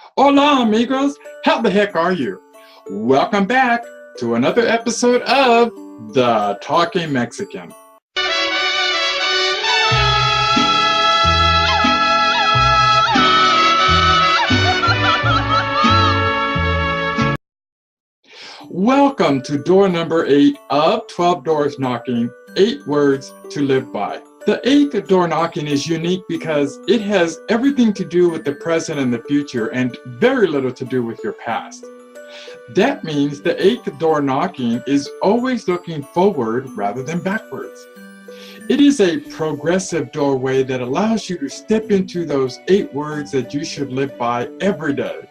Hola, amigos. How the heck are you? Welcome back to another episode of The Talking Mexican. Welcome to door number 8 of 12 Doors Knocking, 8 Words to Live By. The 8th door knocking is unique because it has everything to do with the present and the future and very little to do with your past. That means the 8th door knocking is always looking forward rather than backwards. It is a progressive doorway that allows you to step into those 8 words that you should live by every day.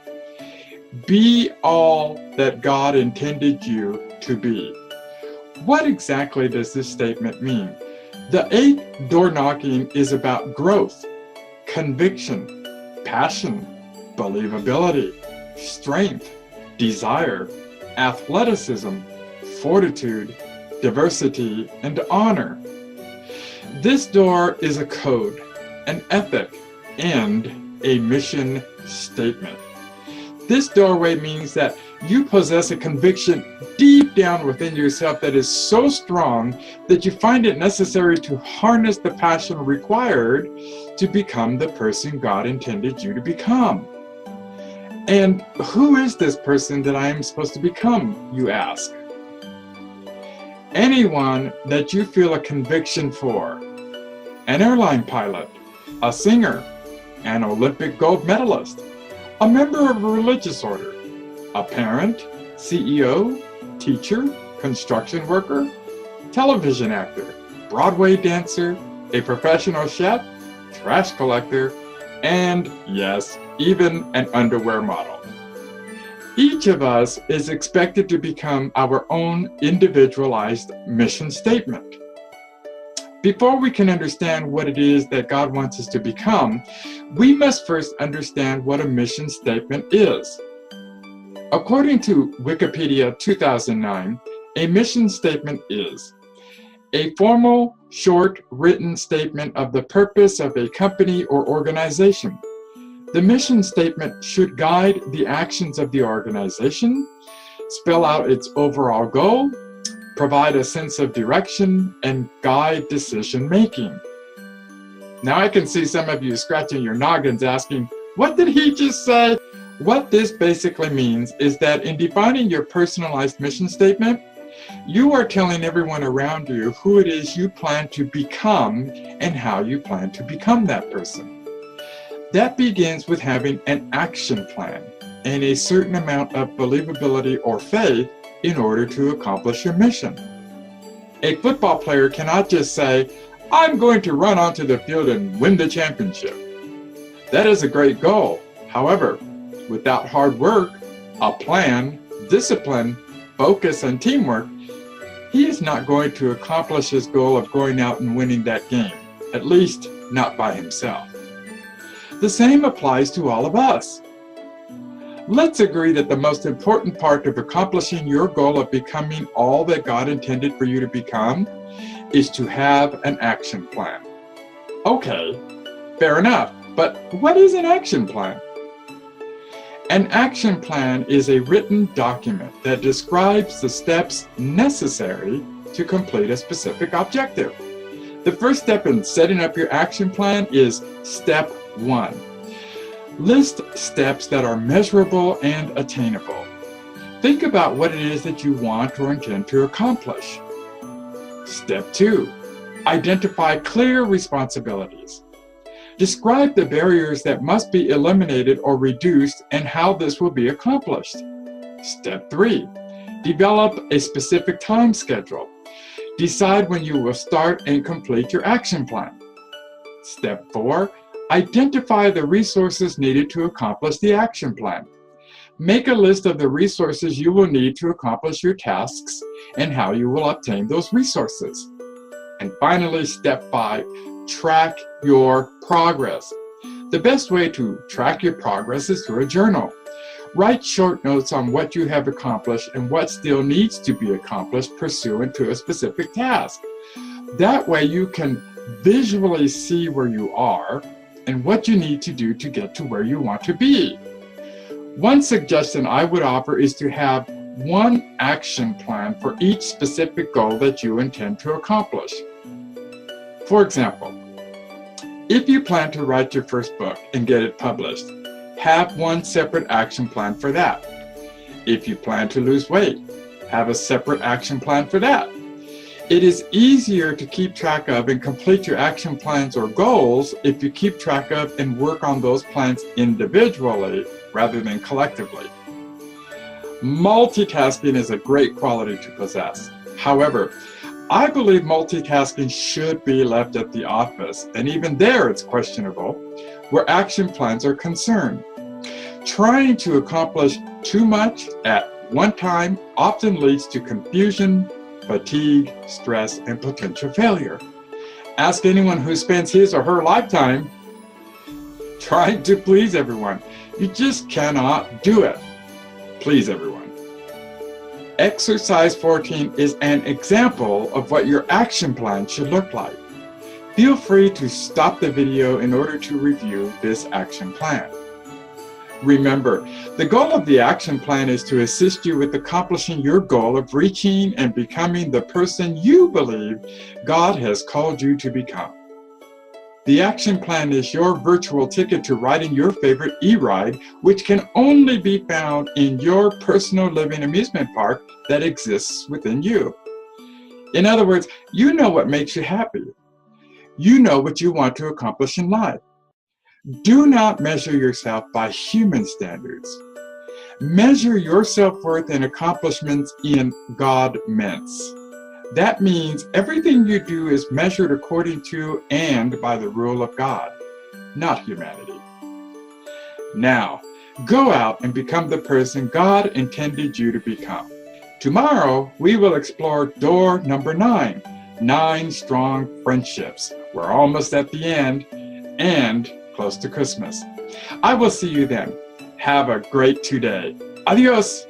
Be all that God intended you to be. What exactly does this statement mean? The 8th door knocking is about growth, conviction, passion, believability, strength, desire, athleticism, fortitude, diversity, and honor. This door is a code, an ethic, and a mission statement. This doorway means that you possess a conviction deep down within yourself that is so strong that you find it necessary to harness the passion required to become the person God intended you to become. And who is this person that I am supposed to become, you ask? Anyone that you feel a conviction for. An airline pilot, a singer, an Olympic gold medalist, a member of a religious order, a parent, CEO, teacher, construction worker, television actor, Broadway dancer, a professional chef, trash collector, and yes, even an underwear model. Each of us is expected to become our own individualized mission statement. Before we can understand what it is that God wants us to become, we must first understand what a mission statement is. According to Wikipedia 2009, a mission statement is a formal, short, written statement of the purpose of a company or organization. The mission statement should guide the actions of the organization, spell out its overall goal, provide a sense of direction, and guide decision-making. Now I can see some of you scratching your noggins asking, what did he just say? What this basically means is that in defining your personalized mission statement, you are telling everyone around you who it is you plan to become and how you plan to become that person. That begins with having an action plan and a certain amount of believability or faith in order to accomplish your mission. A football player cannot just say, I'm going to run onto the field and win the championship. That is a great goal. However, without hard work, a plan, discipline, focus, and teamwork, he is not going to accomplish his goal of going out and winning that game, at least not by himself. The same applies to all of us. Let's agree that the most important part of accomplishing your goal of becoming all that God intended for you to become is to have an action plan. Okay, fair enough, but what is an action plan? An action plan is a written document that describes the steps necessary to complete a specific objective. The first step in setting up your action plan is step 1. List steps that are measurable and attainable. Think about what it is that you want or intend to accomplish. Step 2. Identify clear responsibilities. Describe the barriers that must be eliminated or reduced and how this will be accomplished. Step 3. Develop a specific time schedule. Decide when you will start and complete your action plan. Step 4. Identify the resources needed to accomplish the action plan. Make a list of the resources you will need to accomplish your tasks and how you will obtain those resources. And finally, step 5, track your progress. The best way to track your progress is through a journal. Write short notes on what you have accomplished and what still needs to be accomplished pursuant to a specific task. That way you can visually see where you are and what you need to do to get to where you want to be. One suggestion I would offer is to have one action plan for each specific goal that you intend to accomplish. For example, if you plan to write your first book and get it published, have one separate action plan for that. If you plan to lose weight, have a separate action plan for that. It is easier to keep track of and complete your action plans or goals if you keep track of and work on those plans individually rather than collectively. Multitasking is a great quality to possess. However, I believe multitasking should be left at the office, and even there it's questionable, where action plans are concerned. Trying to accomplish too much at one time often leads to confusion, fatigue, stress, and potential failure. Ask anyone who spends his or her lifetime trying to please everyone. You just cannot do it. Please everyone. Exercise 14 is an example of what your action plan should look like. Feel free to stop the video in order to review this action plan. Remember, the goal of the action plan is to assist you with accomplishing your goal of reaching and becoming the person you believe God has called you to become. The action plan is your virtual ticket to riding your favorite e-ride, which can only be found in your personal living amusement park that exists within you. In other words, you know what makes you happy. You know what you want to accomplish in life. Do not measure yourself by human standards. Measure your self-worth and accomplishments in God-ments. That means everything you do is measured according to and by the rule of God, not humanity. Now, go out and become the person God intended you to become. Tomorrow, we will explore door number 9, 9 strong friendships. We're almost at the end and close to Christmas. I will see you then. Have a great 2 day. Adios.